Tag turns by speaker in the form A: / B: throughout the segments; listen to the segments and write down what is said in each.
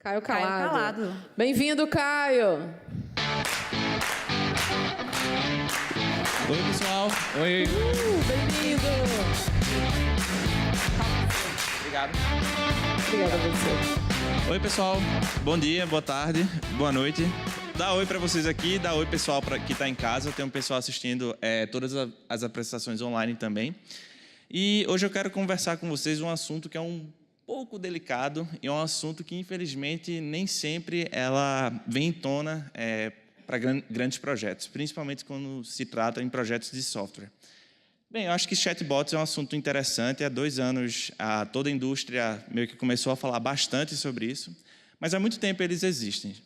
A: Caio Calado.
B: Calado.
A: Bem-vindo, Caio.
C: Oi, pessoal. Oi.
A: Bem-vindo.
C: Obrigado.
A: Obrigada a você.
C: Oi, pessoal. Bom dia, boa tarde, boa noite. Dá oi para vocês aqui, dá oi, pessoal, que está em casa. Tem um pessoal assistindo todas as apresentações online também. E hoje eu quero conversar com vocês um assunto que é um pouco delicado e é um assunto que, infelizmente, nem sempre ela vem em tona para grandes projetos, principalmente quando se trata em projetos de software. Bem, eu acho que chatbots é um assunto interessante. Há 2 anos, toda a indústria meio que começou a falar bastante sobre isso, mas há muito tempo eles existem.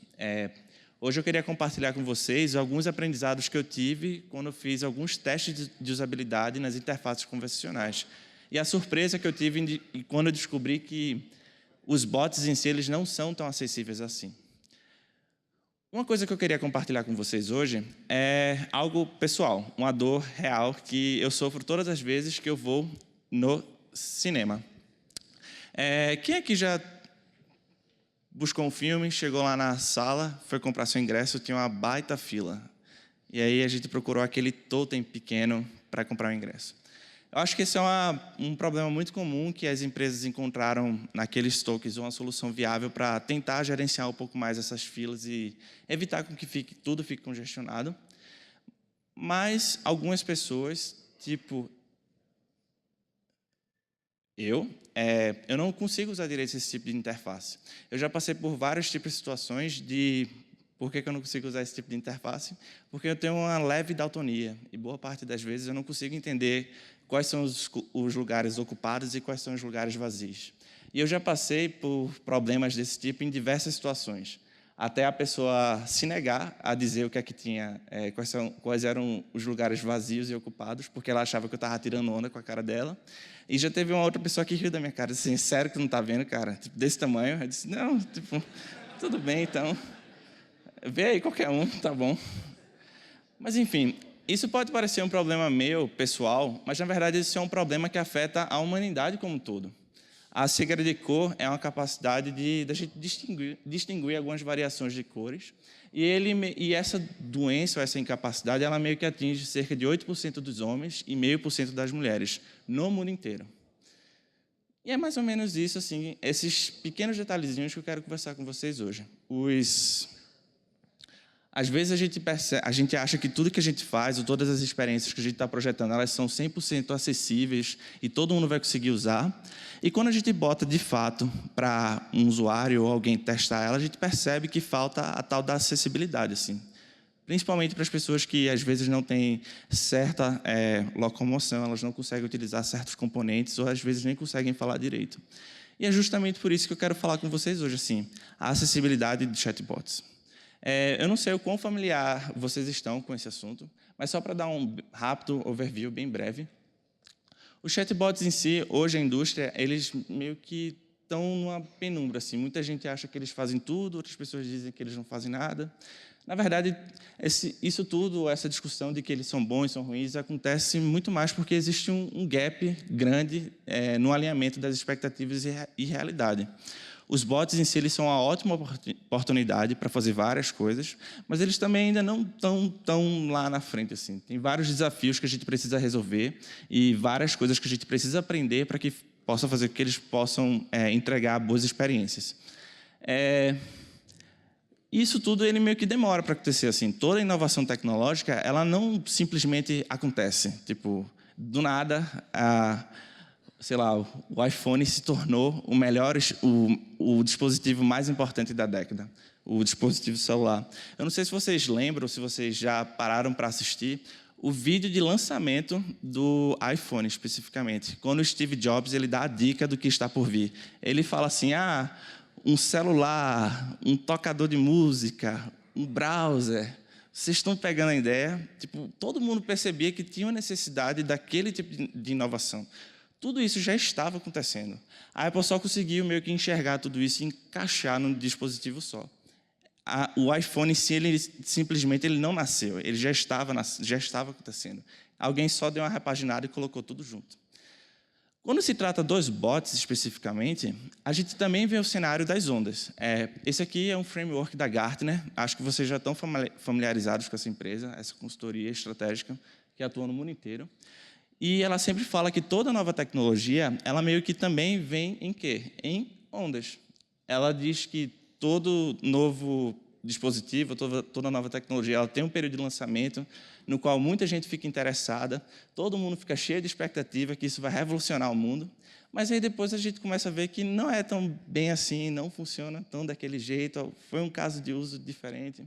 C: Hoje eu queria compartilhar com vocês alguns aprendizados que eu tive quando eu fiz alguns testes de usabilidade nas interfaces convencionais. E a surpresa que eu tive quando eu descobri que os bots em si eles não são tão acessíveis assim. Uma coisa que eu queria compartilhar com vocês hoje é algo pessoal, uma dor real que eu sofro todas as vezes que eu vou no cinema. Quem aqui já buscou um filme, chegou lá na sala, foi comprar seu ingresso, tinha uma baita fila. E aí a gente procurou aquele totem pequeno para comprar o ingresso. Eu acho que esse é um problema muito comum que as empresas encontraram naqueles tokens, uma solução viável para tentar gerenciar um pouco mais essas filas e evitar com que tudo fique congestionado. Mas algumas pessoas, tipo eu não consigo usar direito esse tipo de interface. Eu já passei por vários tipos de situações de por que eu não consigo usar esse tipo de interface? Porque eu tenho uma leve daltonia e boa parte das vezes eu não consigo entender quais são os lugares ocupados e quais são os lugares vazios. E eu já passei por problemas desse tipo em diversas situações, até a pessoa se negar a dizer o que é que tinha, quais eram os lugares vazios e ocupados, porque ela achava que eu estava tirando onda com a cara dela. E já teve uma outra pessoa que riu da minha cara, assim, sério que tu não está vendo, cara? Tipo, desse tamanho. Eu disse, não, tipo, tudo bem, então. Vê aí qualquer um, tá bom. Mas, enfim, isso pode parecer um problema meu, pessoal, mas, na verdade, isso é um problema que afeta a humanidade como um todo. A cegueira de cor é uma capacidade da gente distinguir algumas variações de cores, e essa doença, ou essa incapacidade, ela meio que atinge cerca de 8% dos homens e 0,5% das mulheres, no mundo inteiro. E é mais ou menos isso, assim, esses pequenos detalhezinhos que eu quero conversar com vocês hoje. Às vezes a gente acha que tudo que a gente faz, ou todas as experiências que a gente está projetando, elas são 100% acessíveis e todo mundo vai conseguir usar. E quando a gente bota, de fato, para um usuário ou alguém testar ela, a gente percebe que falta a tal da acessibilidade, assim. Principalmente para as pessoas que, às vezes, não têm certa locomoção, elas não conseguem utilizar certos componentes ou, às vezes, nem conseguem falar direito. E é justamente por isso que eu quero falar com vocês hoje, assim, a acessibilidade de chatbots. Eu não sei o quão familiar vocês estão com esse assunto, mas só para dar um rápido overview, bem breve. Os chatbots em si, hoje a indústria, eles meio que estão numa penumbra. Assim. Muita gente acha que eles fazem tudo, outras pessoas dizem que eles não fazem nada. Na verdade, isso tudo, essa discussão de que eles são bons, são ruins, acontece muito mais porque existe um gap grande no alinhamento das expectativas e realidade. Os bots em si eles são uma ótima oportunidade para fazer várias coisas, mas eles também ainda não estão tão lá na frente. Assim. Tem vários desafios que a gente precisa resolver e várias coisas que a gente precisa aprender para que possa fazer com que eles possam entregar boas experiências. Isso tudo ele meio que demora para acontecer. Assim. Toda inovação tecnológica ela não simplesmente acontece. Tipo, do nada, sei lá, o iPhone se tornou o dispositivo mais importante da década, o dispositivo celular. Eu não sei se vocês lembram, se vocês já pararam para assistir o vídeo de lançamento do iPhone, especificamente. Quando o Steve Jobs ele dá a dica do que está por vir. Ele fala assim, um celular, um tocador de música, um browser. Vocês estão pegando a ideia? Tipo, todo mundo percebia que tinha uma necessidade daquele tipo de inovação. Tudo isso já estava acontecendo. A Apple só conseguiu meio que enxergar tudo isso e encaixar num dispositivo só. O iPhone em si, ele simplesmente não nasceu, ele já estava acontecendo. Alguém só deu uma repaginada e colocou tudo junto. Quando se trata dos bots, especificamente, a gente também vê o cenário das ondas. Esse aqui é um framework da Gartner. Acho que vocês já estão familiarizados com essa empresa, essa consultoria estratégica que atua no mundo inteiro. E ela sempre fala que toda nova tecnologia, ela meio que também vem em quê? Em ondas. Ela diz que todo novo dispositivo, toda nova tecnologia, ela tem um período de lançamento no qual muita gente fica interessada, todo mundo fica cheio de expectativa que isso vai revolucionar o mundo, mas aí depois a gente começa a ver que não é tão bem assim, não funciona tão daquele jeito, foi um caso de uso diferente.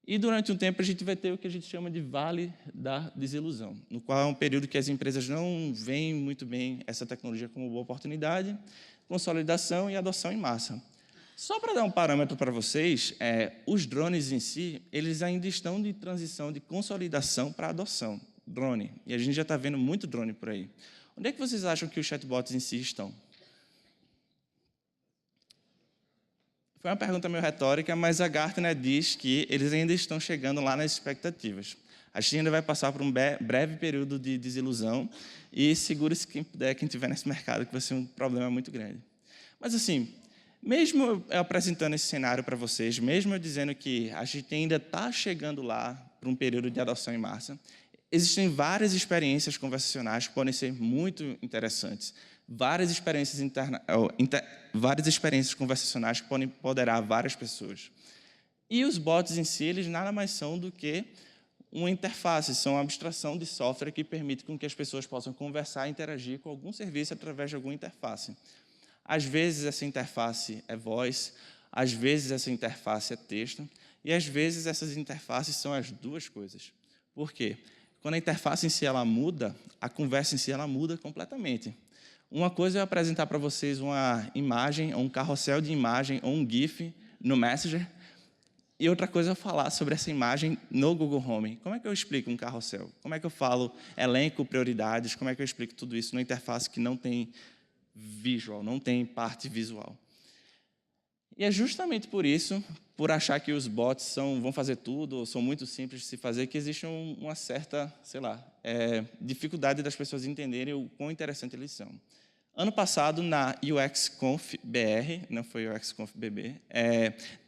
C: E durante um tempo a gente vai ter o que a gente chama de vale da desilusão, no qual é um período que as empresas não veem muito bem essa tecnologia como boa oportunidade, consolidação e adoção em massa. Só para dar um parâmetro para vocês, os drones em si, eles ainda estão de transição de consolidação para adoção. Drone. E a gente já está vendo muito drone por aí. Onde é que vocês acham que os chatbots em si estão? Foi uma pergunta meio retórica, mas a Gartner diz que eles ainda estão chegando lá nas expectativas. A China ainda vai passar por um breve período de desilusão e segure-se quem puder, quem estiver nesse mercado, que vai ser um problema muito grande. Mas, assim, mesmo eu apresentando esse cenário para vocês, mesmo eu dizendo que a gente ainda está chegando lá para um período de adoção em massa, existem várias experiências conversacionais que podem ser muito interessantes, várias experiências conversacionais que podem empoderar várias pessoas. E os bots em si, eles nada mais são do que uma interface, são uma abstração de software que permite com que as pessoas possam conversar e interagir com algum serviço através de alguma interface. Às vezes, essa interface é voz, às vezes, essa interface é texto, e às vezes, essas interfaces são as duas coisas. Por quê? Quando a interface em si ela muda, a conversa em si ela muda completamente. Uma coisa é eu apresentar para vocês uma imagem, ou um carrossel de imagem, ou um GIF no Messenger, e outra coisa é eu falar sobre essa imagem no Google Home. Como é que eu explico um carrossel? Como é que eu falo elenco, prioridades? Como é que eu explico tudo isso numa interface que não tem visual, não tem parte visual? E é justamente por isso, por achar que os bots vão fazer tudo, ou são muito simples de se fazer, que existe uma certa, sei lá, dificuldade das pessoas entenderem o quão interessante eles são. Ano passado, na UXConf BR, não foi UXConf BB,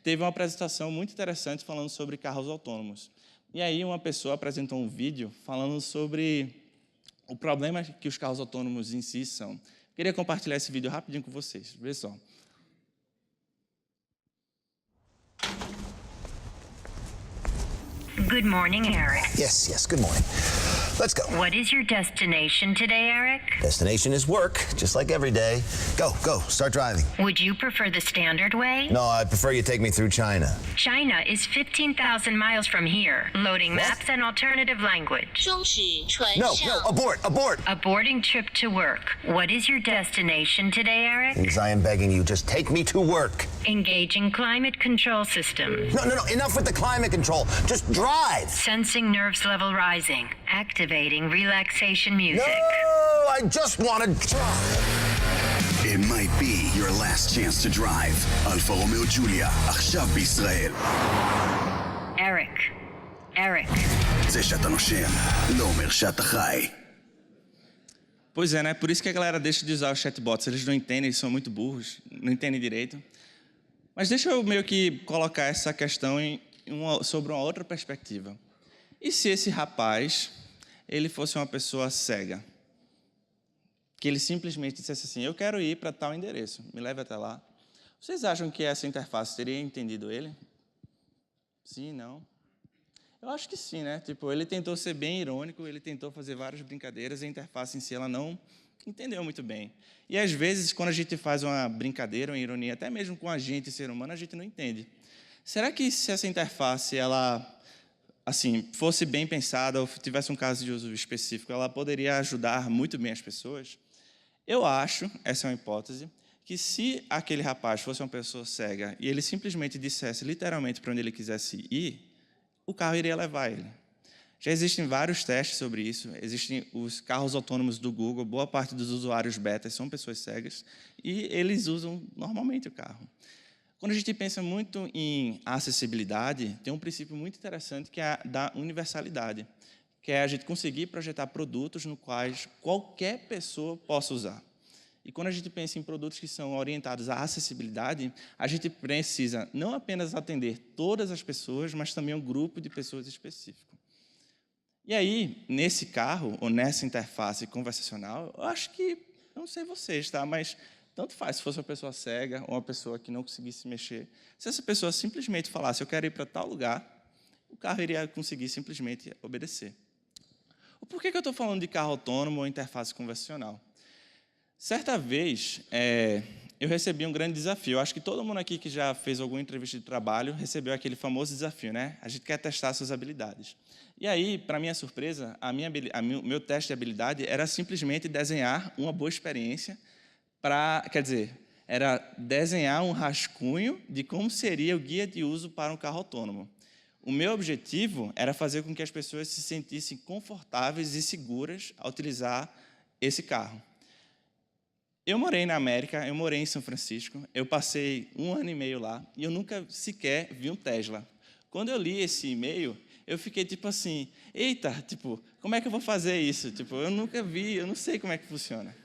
C: teve uma apresentação muito interessante falando sobre carros autônomos. E aí uma pessoa apresentou um vídeo falando sobre o problema que os carros autônomos em si são. Queria compartilhar esse vídeo rapidinho com vocês. Vê só.
B: Good morning, Eric.
D: Yes, good morning. Let's go.
B: What is your destination today, Eric?
D: Destination is work, just like every day. Go, start driving.
B: Would you prefer the standard way?
D: No, I'd prefer you take me through China.
B: China is 15,000 miles from here. Loading
D: What?
B: maps and alternative language.
E: 终始船
D: No,
E: 上
D: abort.
B: A boarding trip to work. What is your destination today, Eric?
D: Please, I am begging you, just take me to work.
B: Engaging climate control system.
D: No, enough with the climate control. Just drive.
B: Sensing nerves level rising. Activating relaxation
D: No,
B: music.
D: I just want to drive.
F: It might be your last chance to drive. Alfa Romeo Giulia, עכשיו בישראל.
B: Eric.
F: זה שאתה נושם, לא אומר שאתה חי.
C: Pois é, né? Por isso que a galera deixa de usar os chatbots. Eles não entendem, eles são muito burros, não entendem direito. Mas deixa eu meio que colocar essa questão sobre uma outra perspectiva. E se esse rapaz, ele fosse uma pessoa cega? Que ele simplesmente dissesse assim, eu quero ir para tal endereço, me leve até lá. Vocês acham que essa interface teria entendido ele? Sim, não? Eu acho que sim, né? Tipo, ele tentou ser bem irônico, ele tentou fazer várias brincadeiras, a interface em si ela não entendeu muito bem. E às vezes, quando a gente faz uma brincadeira, uma ironia, até mesmo com a gente, ser humano, a gente não entende. Será que se essa interface, ela, assim, fosse bem pensada ou tivesse um caso de uso específico, ela poderia ajudar muito bem as pessoas? Eu acho, essa é uma hipótese, que se aquele rapaz fosse uma pessoa cega e ele simplesmente dissesse literalmente para onde ele quisesse ir, o carro iria levar ele. Já existem vários testes sobre isso, existem os carros autônomos do Google, boa parte dos usuários beta são pessoas cegas, e eles usam normalmente o carro. Quando a gente pensa muito em acessibilidade, tem um princípio muito interessante que é da universalidade, que é a gente conseguir projetar produtos no quais qualquer pessoa possa usar. E quando a gente pensa em produtos que são orientados à acessibilidade, a gente precisa não apenas atender todas as pessoas, mas também um grupo de pessoas específico. E aí, nesse carro, ou nessa interface conversacional, eu acho que, não sei vocês, tá? Mas tanto faz se fosse uma pessoa cega ou uma pessoa que não conseguisse mexer. Se essa pessoa simplesmente falasse, eu quero ir para tal lugar, o carro iria conseguir simplesmente obedecer. Por que eu estou falando de carro autônomo ou interface conversacional? Certa vez, eu recebi um grande desafio. Eu acho que todo mundo aqui que já fez alguma entrevista de trabalho recebeu aquele famoso desafio, né? A gente quer testar suas habilidades. E aí, para minha surpresa, o meu teste de habilidade era simplesmente desenhar uma boa experiência era desenhar um rascunho de como seria o guia de uso para um carro autônomo. O meu objetivo era fazer com que as pessoas se sentissem confortáveis e seguras ao utilizar esse carro. Eu morei na América, eu morei em São Francisco, eu passei 1 ano e meio lá e eu nunca sequer vi um Tesla. Quando eu li esse e-mail, eu fiquei tipo assim, eita, tipo, como é que eu vou fazer isso? Tipo, eu nunca vi, eu não sei como é que funciona.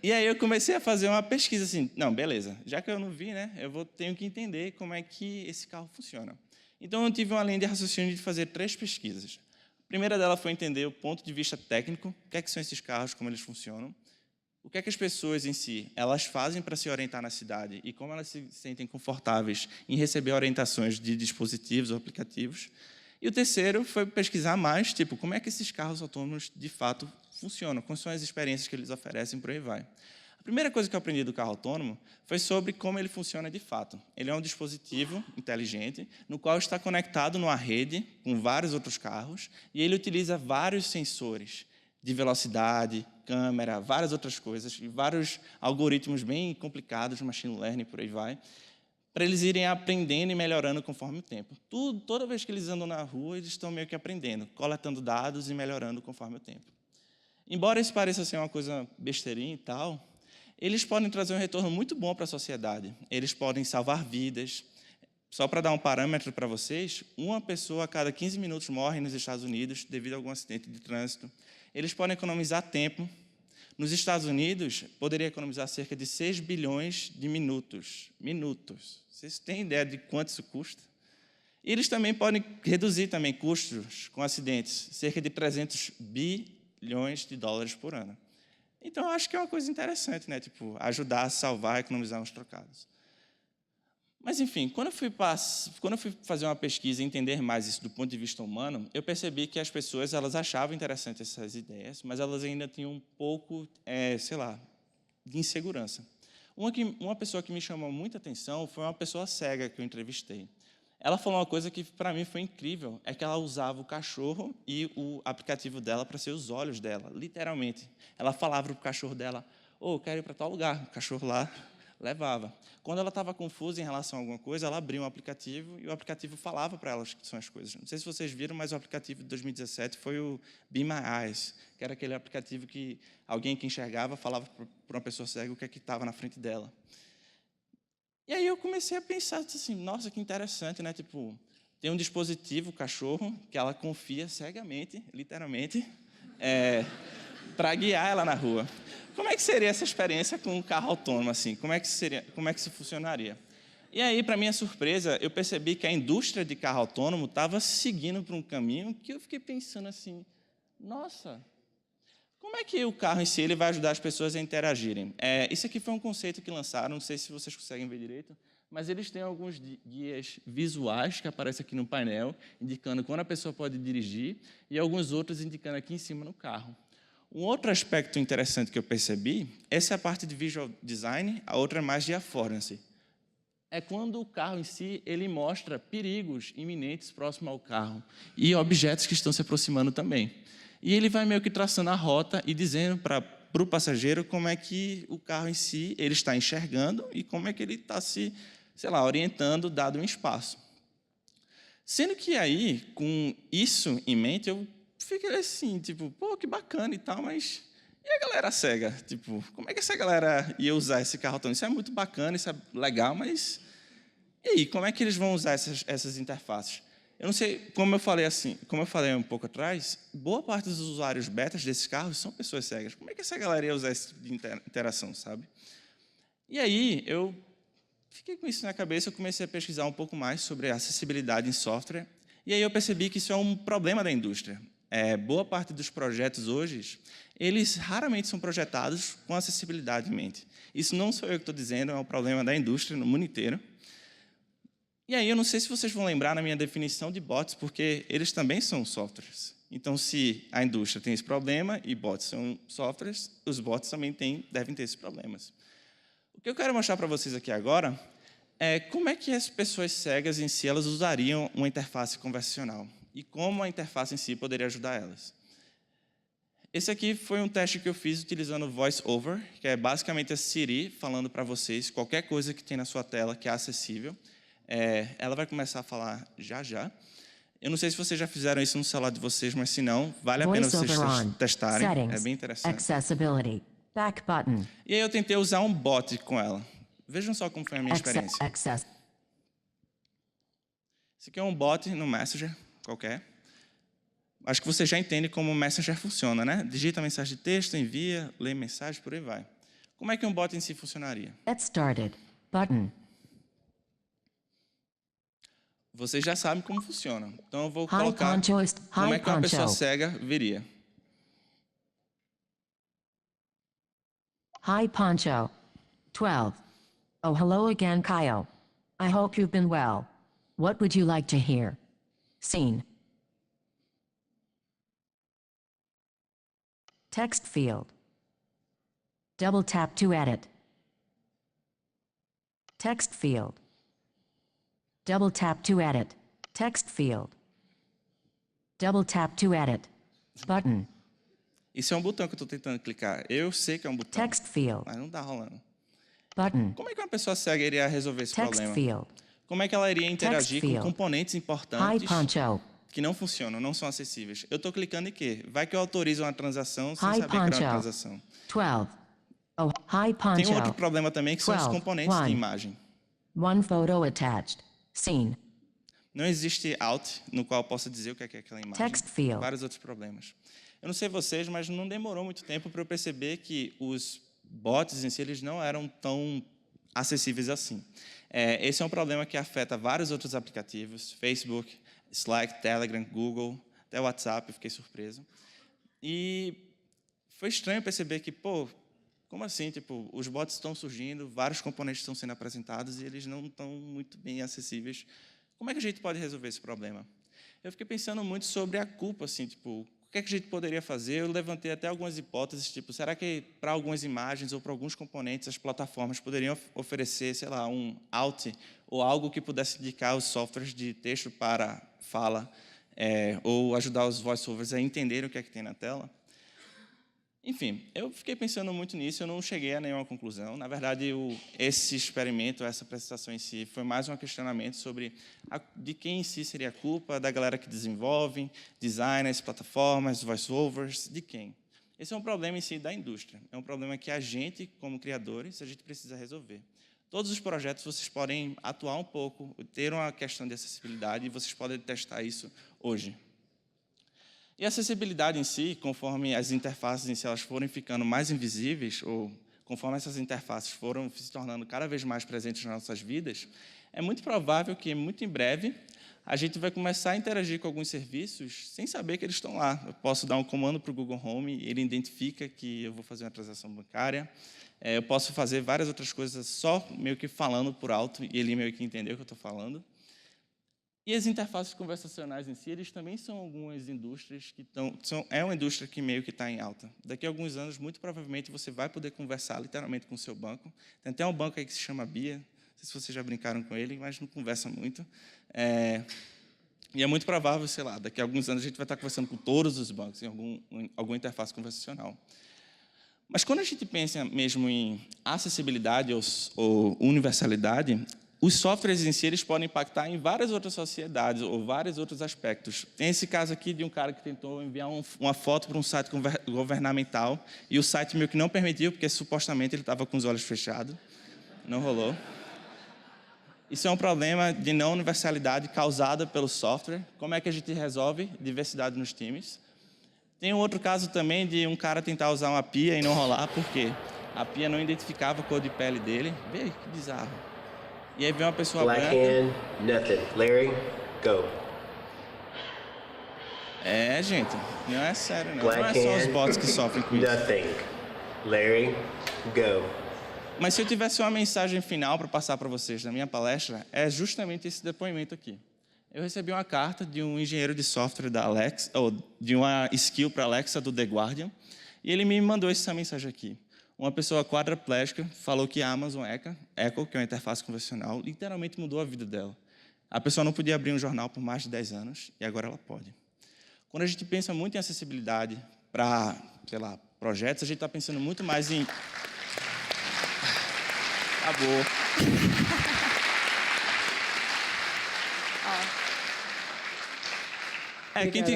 C: E aí eu comecei a fazer uma pesquisa assim, não, beleza, já que eu não vi, né, tenho que entender como é que esse carro funciona. Então eu tive uma linha de raciocínio de fazer 3 pesquisas. A primeira dela foi entender o ponto de vista técnico, o que é que são esses carros, como eles funcionam, o que é que as pessoas em si, elas fazem para se orientar na cidade e como elas se sentem confortáveis em receber orientações de dispositivos ou aplicativos. E o terceiro foi pesquisar mais, tipo, como é que esses carros autônomos, de fato, funcionam, quais são as experiências que eles oferecem, por aí vai. A primeira coisa que eu aprendi do carro autônomo foi sobre como ele funciona de fato. Ele é um dispositivo inteligente, no qual está conectado numa rede com vários outros carros, e ele utiliza vários sensores de velocidade, câmera, várias outras coisas, e vários algoritmos bem complicados, machine learning, por aí vai, para eles irem aprendendo e melhorando conforme o tempo. Toda vez que eles andam na rua, eles estão meio que aprendendo, coletando dados e melhorando conforme o tempo. Embora isso pareça ser uma coisa besteirinha e tal, eles podem trazer um retorno muito bom para a sociedade. Eles podem salvar vidas. Só para dar um parâmetro para vocês, uma pessoa a cada 15 minutos morre nos Estados Unidos devido a algum acidente de trânsito. Eles podem economizar tempo. Nos Estados Unidos, poderia economizar cerca de 6 bilhões de minutos. Vocês têm ideia de quanto isso custa? E eles também podem reduzir também custos com acidentes, cerca de 300 bilhões de dólares por ano. Então, eu acho que é uma coisa interessante, né? Tipo, ajudar a salvar, economizar uns trocados. Mas, enfim, quando eu fui fazer uma pesquisa e entender mais isso do ponto de vista humano, eu percebi que as pessoas elas achavam interessantes essas ideias, mas elas ainda tinham um pouco, sei lá, de insegurança. Uma pessoa que me chamou muita atenção foi uma pessoa cega que eu entrevistei. Ela falou uma coisa que, para mim, foi incrível, é que ela usava o cachorro e o aplicativo dela para ser os olhos dela, literalmente. Ela falava para o cachorro dela, eu quero ir para tal lugar, o cachorro lá levava. Quando ela estava confusa em relação a alguma coisa, ela abria um aplicativo e o aplicativo falava para ela o que são as coisas. Não sei se vocês viram, mas o aplicativo de 2017 foi o Be My Eyes, que era aquele aplicativo que alguém que enxergava falava para uma pessoa cega o que é que estava na frente dela. E aí eu comecei a pensar assim, nossa, que interessante, né? Tipo, tem um dispositivo, cachorro, que ela confia cegamente, literalmente, para guiar ela na rua. Como é que seria essa experiência com um carro autônomo assim? Como é que isso funcionaria? E aí, para minha surpresa, eu percebi que a indústria de carro autônomo estava seguindo por um caminho que eu fiquei pensando assim, nossa, como é que o carro em si ele vai ajudar as pessoas a interagirem? Isso aqui foi um conceito que lançaram, não sei se vocês conseguem ver direito, mas eles têm alguns guias visuais que aparecem aqui no painel, indicando quando a pessoa pode dirigir, e alguns outros indicando aqui em cima no carro. Um outro aspecto interessante que eu percebi, essa é a parte de visual design, a outra é mais de affordancy. É quando o carro em si ele mostra perigos iminentes próximo ao carro e objetos que estão se aproximando também. E ele vai meio que traçando a rota e dizendo para o passageiro como é que o carro em si ele está enxergando e como é que ele está se, sei lá, orientando dado um espaço. Sendo que aí, com isso em mente, eu fiquei assim, tipo, pô, que bacana e tal, mas e a galera cega? Tipo, como é que essa galera ia usar esse carro autônomo? Isso é muito bacana, isso é legal, mas e aí, como é que eles vão usar essas interfaces? Eu não sei, como eu falei um pouco atrás, boa parte dos usuários betas desses carros são pessoas cegas. Como é que essa galera ia usar esse tipo de interação, sabe? E aí, eu fiquei com isso na cabeça, eu comecei a pesquisar um pouco mais sobre acessibilidade em software, e aí eu percebi que isso é um problema da indústria. Boa parte dos projetos hoje, eles raramente são projetados com acessibilidade em mente. Isso não sou eu que estou dizendo, é um problema da indústria no mundo inteiro. E aí, eu não sei se vocês vão lembrar na minha definição de bots, porque eles também são softwares. Então, se a indústria tem esse problema e bots são softwares, os bots também devem ter esses problemas. O que eu quero mostrar para vocês aqui agora é como é que as pessoas cegas em si elas usariam uma interface conversacional e como a interface em si poderia ajudar elas. Esse aqui foi um teste que eu fiz utilizando VoiceOver, que é basicamente a Siri falando para vocês qualquer coisa que tem na sua tela que é acessível. Ela vai começar a falar já. Eu não sei se vocês já fizeram isso no celular de vocês, mas se não, vale a pena vocês testarem. É bem interessante.
E: Accessibility. Back button.
C: E aí eu tentei usar um bot com ela. Vejam só como foi a minha experiência. Esse aqui é um bot no Messenger qualquer. Acho que você já entende como o Messenger funciona, né? Digita mensagem de texto, envia, lê mensagem, por aí vai. Como é que um bot em si funcionaria?
E: Get started. Button.
C: Vocês já sabem como funciona. Então eu vou colocar como é que uma pessoa cega viria.
E: Hi, Poncho. 12. Oh, hello again, Kyle. I hope you've been well. What would you like to hear? Scene. Text field. Double tap to edit. Text field. Double tap to edit. Text field. Double tap to edit. Button.
C: Isso é um botão que eu estou tentando clicar. Eu sei que é um botão,
E: Text field.
C: mas não está rolando.
E: Button.
C: Como é que uma pessoa cega iria resolver esse
E: Text
C: problema?
E: field.
C: Como é que ela iria interagir com
E: field.
C: componentes
E: Hi,
C: importantes
E: Poncho.
C: que não funcionam, não são acessíveis? Eu estou clicando em quê? Vai que eu autorizo uma transação sem
E: Hi,
C: saber criar uma
E: Poncho.
C: transação.
E: 12. Oh, hi,
C: Tem um outro
E: Poncho.
C: problema também, que são os
E: 12,
C: componentes de
E: 1.
C: imagem.
E: One photo attached. Scene.
C: Não existe out no qual eu possa dizer o que é aquela imagem.
E: Text field.
C: Vários outros problemas. Eu não sei vocês, mas não demorou muito tempo para eu perceber que os bots em si eles não eram tão acessíveis assim. Esse é um problema que afeta vários outros aplicativos, Facebook, Slack, Telegram, Google, até WhatsApp, eu fiquei surpreso. E foi estranho perceber que, como assim? Tipo, os bots estão surgindo, vários componentes estão sendo apresentados e eles não estão muito bem acessíveis. Como é que a gente pode resolver esse problema? Eu fiquei pensando muito sobre a culpa, assim, tipo, o que é que a gente poderia fazer? Eu levantei até algumas hipóteses, tipo, será que para algumas imagens ou para alguns componentes as plataformas poderiam oferecer, sei lá, um out ou algo que pudesse indicar os softwares de texto para fala ou ajudar os voiceovers a entenderem o que é que tem na tela? Enfim, eu fiquei pensando muito nisso, eu não cheguei a nenhuma conclusão. Na verdade, esse experimento, essa apresentação em si, foi mais um questionamento sobre de quem em si seria a culpa, da galera que desenvolve, designers, plataformas, voiceovers, de quem? Esse é um problema em si da indústria, é um problema que a gente, como criadores, a gente precisa resolver. Todos os projetos vocês podem atuar um pouco, ter uma questão de acessibilidade e vocês podem testar isso hoje. E a acessibilidade em si, conforme as interfaces em si elas forem ficando mais invisíveis, ou conforme essas interfaces foram se tornando cada vez mais presentes nas nossas vidas, é muito provável que, muito em breve, a gente vai começar a interagir com alguns serviços sem saber que eles estão lá. Eu posso dar um comando para o Google Home, ele identifica que eu vou fazer uma transação bancária. Eu posso fazer várias outras coisas só meio que falando por alto, e ele meio que entendeu o que eu estou falando. E as interfaces conversacionais em si, eles também são algumas indústrias que é uma indústria que meio que está em alta. Daqui a alguns anos, muito provavelmente, você vai poder conversar literalmente com o seu banco. Tem até um banco aí que se chama Bia, não sei se vocês já brincaram com ele, mas não conversa muito. E é muito provável, sei lá, daqui a alguns anos a gente vai estar conversando com todos os bancos em alguma interface conversacional. Mas quando a gente pensa mesmo em acessibilidade ou universalidade, os softwares em si eles podem impactar em várias outras sociedades ou vários outros aspectos. Tem esse caso aqui de um cara que tentou enviar uma foto para um site governamental e o site meio que não permitiu, porque supostamente ele estava com os olhos fechados. Não rolou. Isso é um problema de não universalidade causada pelo software. Como é que a gente resolve diversidade nos times? Tem um outro caso também de um cara tentar usar uma pia e não rolar, porque a pia não identificava a cor de pele dele. Vê aí, que bizarro. E aí vem uma pessoa
G: Black
C: branca.
G: hand, nothing. Larry, go.
C: É, gente, não é sério não. Não é
G: Black
C: só os
G: hand,
C: bots que sofrem com isso.
G: nothing. Larry, go.
C: Mas se eu tivesse uma mensagem final para passar para vocês na minha palestra, é justamente esse depoimento aqui. Eu recebi uma carta de um engenheiro de software da Alexa, ou de uma skill para Alexa do The Guardian, e ele me mandou essa mensagem aqui. Uma pessoa quadraplégica falou que a Amazon Echo, que é uma interface convencional, literalmente mudou a vida dela. A pessoa não podia abrir um jornal por mais de 10 anos, e agora ela pode. Quando a gente pensa muito em acessibilidade para, sei lá, projetos, a gente está pensando muito mais em... Acabou.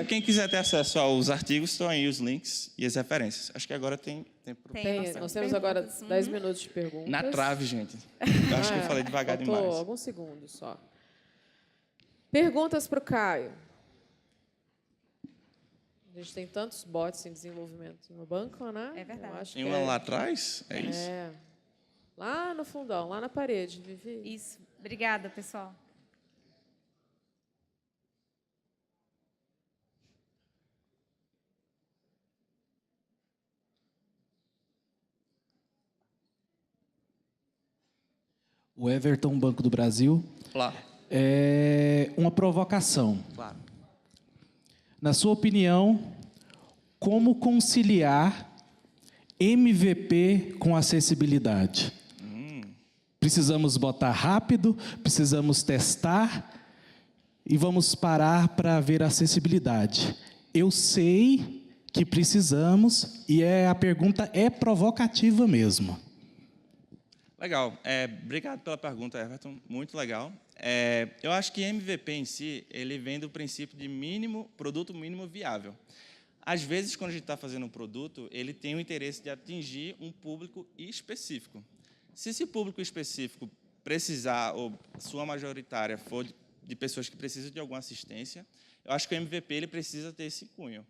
C: Quem quiser ter acesso aos artigos, estão aí os links e as referências. Acho que agora tem tempo.
A: Nós temos agora 10 minutos de perguntas.
C: Na trave, gente. Eu acho que eu falei devagar
A: Faltou
C: demais.
A: alguns segundos só. Perguntas para o Caio. A gente tem tantos bots em desenvolvimento no banco, né?
H: É verdade.
A: Eu acho
C: Tem
A: que
C: uma lá atrás? É isso?
A: É. Lá no fundão, lá na parede, Vivi.
H: Isso. Obrigada, pessoal.
I: O Everton, Banco do Brasil.
C: Lá.
I: É uma provocação.
C: Claro.
I: Na sua opinião, como conciliar MVP com acessibilidade? Precisamos botar rápido, precisamos testar e vamos parar para ver a acessibilidade. Eu sei que precisamos e a pergunta é provocativa mesmo.
C: Legal. Obrigado pela pergunta, Everton. Muito legal. Eu acho que MVP em si, ele vem do princípio de produto mínimo viável. Às vezes, quando a gente está fazendo um produto, ele tem o interesse de atingir um público específico. Se esse público específico precisar, ou sua majoritária for de pessoas que precisam de alguma assistência, eu acho que o MVP ele precisa ter esse cunho.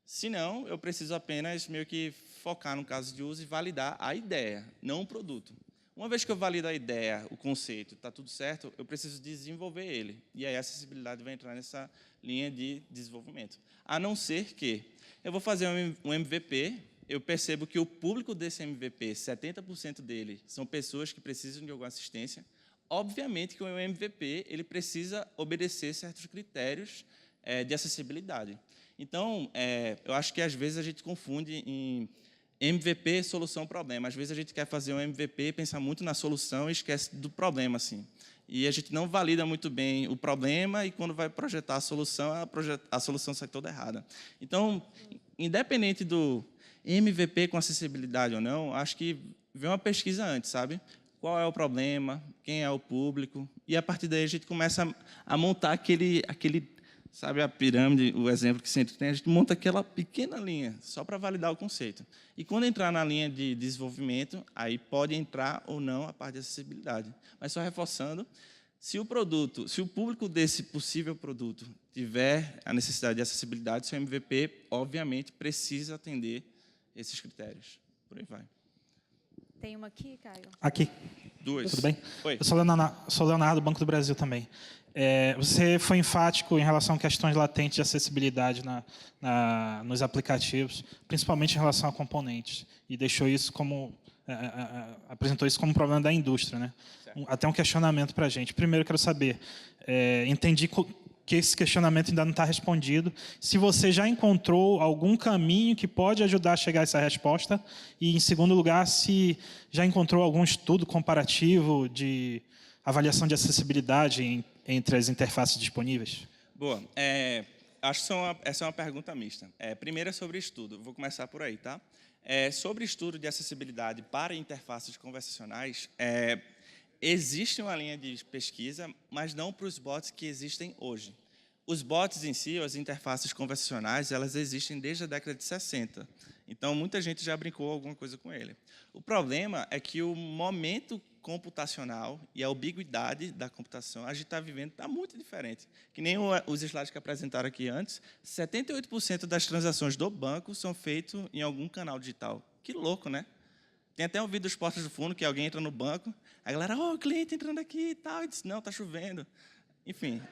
C: Se não, eu preciso apenas meio que focar no caso de uso e validar a ideia, não o produto. Uma vez que eu valido a ideia, o conceito, está tudo certo, eu preciso desenvolver ele. E aí a acessibilidade vai entrar nessa linha de desenvolvimento. A não ser que eu vou fazer um MVP, eu percebo que o público desse MVP, 70% dele, são pessoas que precisam de alguma assistência. Obviamente que o MVP ele precisa obedecer certos critérios de acessibilidade. Então, eu acho que às vezes a gente confunde em MVP, solução, problema. Às vezes a gente quer fazer um MVP, pensar muito na solução e esquece do problema, assim. E a gente não valida muito bem o problema e quando vai projetar a solução sai toda errada. Então, independente do MVP com acessibilidade ou não, acho que vem uma pesquisa antes, sabe? Qual é o problema, quem é o público, e a partir daí a gente começa a montar aquele sabe a pirâmide, o exemplo que sempre tem, a gente monta aquela pequena linha, só para validar o conceito. E quando entrar na linha de desenvolvimento, aí pode entrar ou não a parte de acessibilidade. Mas só reforçando, se o público desse possível produto tiver a necessidade de acessibilidade, seu MVP, obviamente, precisa atender esses critérios. Por aí vai.
H: Tem uma aqui, Caio?
J: Aqui.
C: Duas.
J: Tudo bem?
C: Oi.
J: Eu sou Leonardo, Banco do Brasil também. Você foi enfático em relação a questões latentes de acessibilidade nos aplicativos, principalmente em relação a componentes, e deixou isso apresentou isso como um problema da indústria, né? Até um questionamento para a gente. Primeiro, eu quero saber, entendi que esse questionamento ainda não está respondido. Se você já encontrou algum caminho que pode ajudar a chegar a essa resposta, e, em segundo lugar, se já encontrou algum estudo comparativo de avaliação de acessibilidade entre as interfaces disponíveis?
C: Boa. Acho que essa é uma pergunta mista. Primeiro é sobre estudo. Vou começar por aí, tá? Sobre estudo de acessibilidade para interfaces conversacionais, existe uma linha de pesquisa, mas não para os bots que existem hoje. Os bots em si, as interfaces conversacionais, elas existem desde a década de 60. Então, muita gente já brincou alguma coisa com ele. O problema é que o momento computacional e a ubiquidade da computação, a gente está vivendo, está muito diferente. Que nem os slides que apresentaram aqui antes, 78% das transações do banco são feitas em algum canal digital. Que louco, né? Tem até um vídeo dos Portas do Fundo, que alguém entra no banco, a galera, o cliente entrando aqui e tal, e diz, não, está chovendo. Enfim,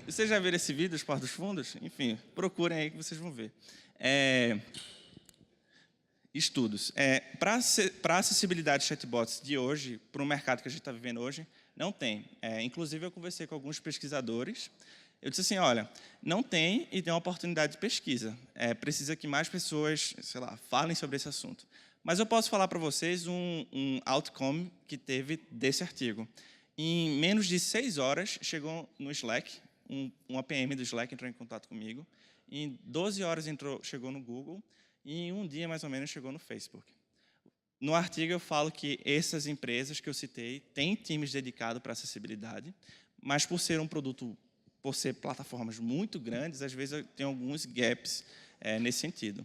C: vocês já viram esse vídeo dos Portas dos Fundos? Enfim, procurem aí que vocês vão ver. Estudos. Para a acessibilidade de chatbots de hoje, para o mercado que a gente está vivendo hoje, não tem. Inclusive, eu conversei com alguns pesquisadores. Eu disse assim, olha, não tem e tem uma oportunidade de pesquisa. Precisa que mais pessoas, sei lá, falem sobre esse assunto. Mas eu posso falar para vocês um outcome que teve desse artigo. Em menos de 6 horas, chegou no Slack, um APM do Slack entrou em contato comigo. Em 12 horas chegou no Google. E em um dia, mais ou menos, chegou no Facebook. No artigo, eu falo que essas empresas que eu citei têm times dedicados para acessibilidade, mas por ser um produto, por ser plataformas muito grandes, às vezes tem alguns gaps nesse sentido.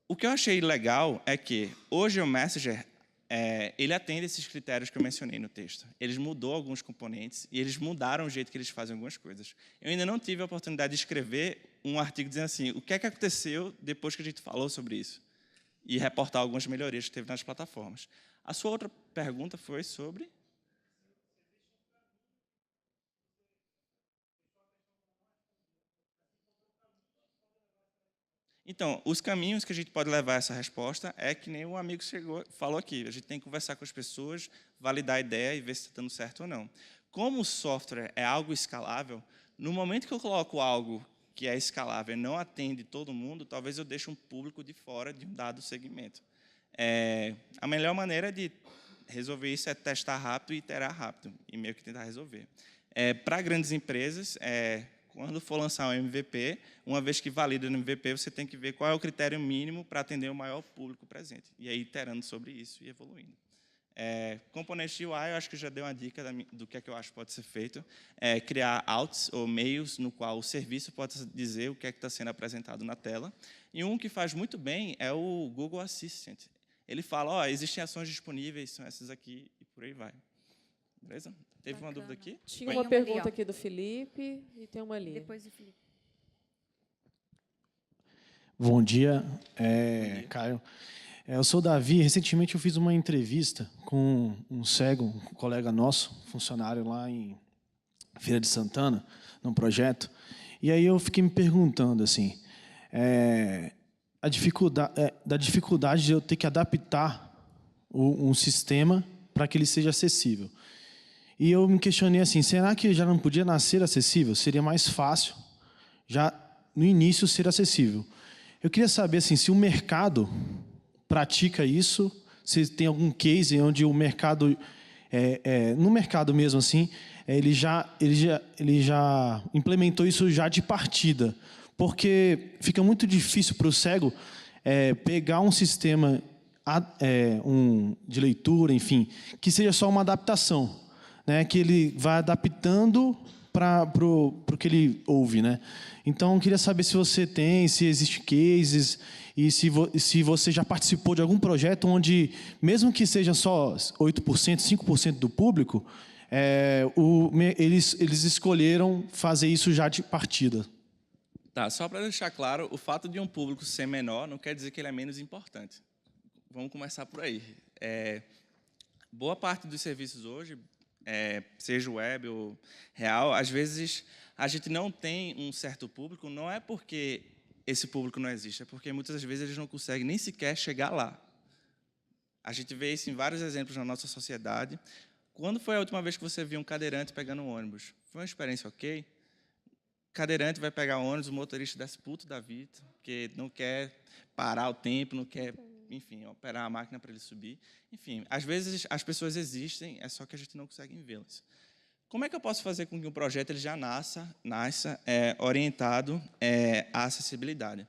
C: O que eu achei legal é que hoje o Messenger ele atende esses critérios que eu mencionei no texto. Eles mudou alguns componentes e eles mudaram o jeito que eles fazem algumas coisas. Eu ainda não tive a oportunidade de escrever um artigo dizendo assim, o que é que aconteceu depois que a gente falou sobre isso? E reportar algumas melhorias que teve nas plataformas. A sua outra pergunta foi sobre... Então, os caminhos que a gente pode levar essa resposta é que nem o amigo falou aqui. A gente tem que conversar com as pessoas, validar a ideia e ver se está dando certo ou não. Como o software é algo escalável, no momento que eu coloco algo que é escalável e não atende todo mundo, talvez eu deixe um público de fora de um dado segmento. A melhor maneira de resolver isso é testar rápido e iterar rápido, e meio que tentar resolver. Para grandes empresas, quando for lançar um MVP, uma vez que valida no MVP, você tem que ver qual é o critério mínimo para atender o maior público presente. E aí, iterando sobre isso e evoluindo. Componentes de UI, eu acho que já dei uma dica do que é que eu acho que pode ser feito. Criar outs, ou meios, no qual o serviço pode dizer o que é que está sendo apresentado na tela. E um que faz muito bem é o Google Assistant. Ele fala, existem ações disponíveis, são essas aqui, e por aí vai. Beleza? Teve uma dúvida aqui?
A: Tinha uma pergunta aqui do Felipe e tem uma ali.
H: Depois do Felipe.
K: Bom dia, Caio. Eu sou o Davi. Recentemente eu fiz uma entrevista com um cego, um colega nosso, funcionário lá em Feira de Santana, num projeto. E aí eu fiquei me perguntando assim, da dificuldade de eu ter que adaptar um sistema para que ele seja acessível. E eu me questionei assim, será que já não podia nascer acessível? Seria mais fácil, já no início, ser acessível. Eu queria saber assim, se o mercado pratica isso, se tem algum case onde o mercado, no mercado mesmo assim, ele já implementou isso já de partida. Porque fica muito difícil para o cego pegar um sistema de leitura, enfim, que seja só uma adaptação. Né, que ele vai adaptando para o que ele ouve. Né? Então, eu queria saber se você tem, se existem cases, e se você já participou de algum projeto onde, mesmo que seja só 8%, 5% do público, eles escolheram fazer isso já de partida.
C: Tá, só para deixar claro, o fato de um público ser menor não quer dizer que ele é menos importante. Vamos começar por aí. Boa parte dos serviços hoje, seja web ou real, às vezes a gente não tem um certo público, não é porque esse público não existe, é porque muitas das vezes eles não conseguem nem sequer chegar lá. A gente vê isso em vários exemplos na nossa sociedade. Quando foi a última vez que você viu um cadeirante pegando um ônibus? Foi uma experiência ok? Cadeirante vai pegar ônibus, o motorista desce puto da vida, porque não quer parar o tempo, não quer, enfim, operar a máquina para ele subir. Enfim, às vezes as pessoas existem, é só que a gente não consegue vê-las. Como é que eu posso fazer com que um projeto ele já nasça orientado à acessibilidade?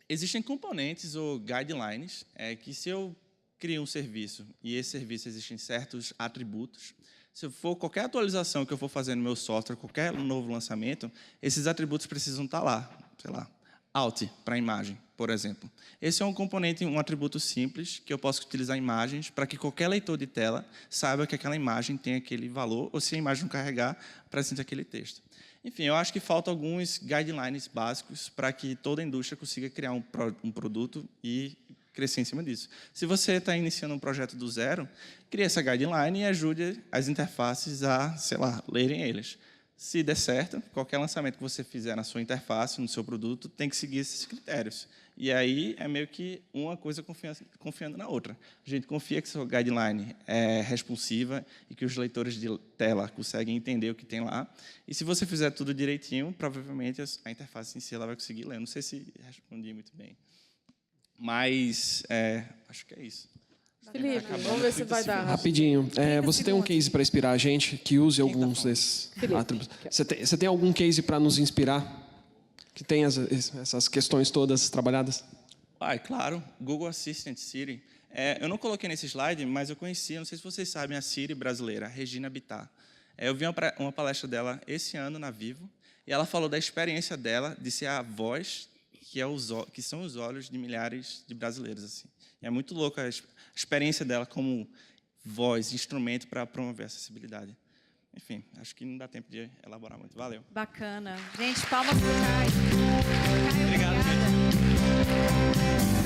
C: Existem componentes ou guidelines que, se eu crio um serviço e esse serviço existem certos atributos, se for qualquer atualização que eu for fazer no meu software, qualquer novo lançamento, esses atributos precisam estar lá. Sei lá, Alt para a imagem, por exemplo. Esse é um componente, um atributo simples, que eu posso utilizar imagens para que qualquer leitor de tela saiba que aquela imagem tem aquele valor, ou se a imagem não carregar, apresente aquele texto. Enfim, eu acho que faltam alguns guidelines básicos para que toda a indústria consiga criar um produto e crescer em cima disso. Se você está iniciando um projeto do zero, crie essa guideline e ajude as interfaces a, sei lá, lerem eles. Se der certo, qualquer lançamento que você fizer na sua interface, no seu produto, tem que seguir esses critérios. E aí é meio que uma coisa confiando na outra. A gente confia que sua guideline é responsiva e que os leitores de tela conseguem entender o que tem lá. E se você fizer tudo direitinho, provavelmente a interface em si ela vai conseguir ler. Não sei se respondi muito bem. Mas acho que é isso.
A: Felipe, vamos ver se vai dar.
L: Rapidinho. Você tem um case para inspirar a gente que use alguns desses atributos? Você tem algum case para nos inspirar? Que tem essas questões todas trabalhadas?
C: Claro. Google Assistant Siri. Eu não coloquei nesse slide, mas eu conhecia, não sei se vocês sabem, a Siri brasileira, a Regina Bittar. Eu vi uma palestra dela esse ano na Vivo, e ela falou da experiência dela de ser a voz que são os olhos de milhares de brasileiros. Assim. E é muito louco a experiência dela como voz, instrumento para promover a acessibilidade. Enfim, acho que não dá tempo de elaborar muito. Valeu.
H: Bacana. Gente, palmas para o Caio.
C: Obrigado,
H: obrigada.
C: gente.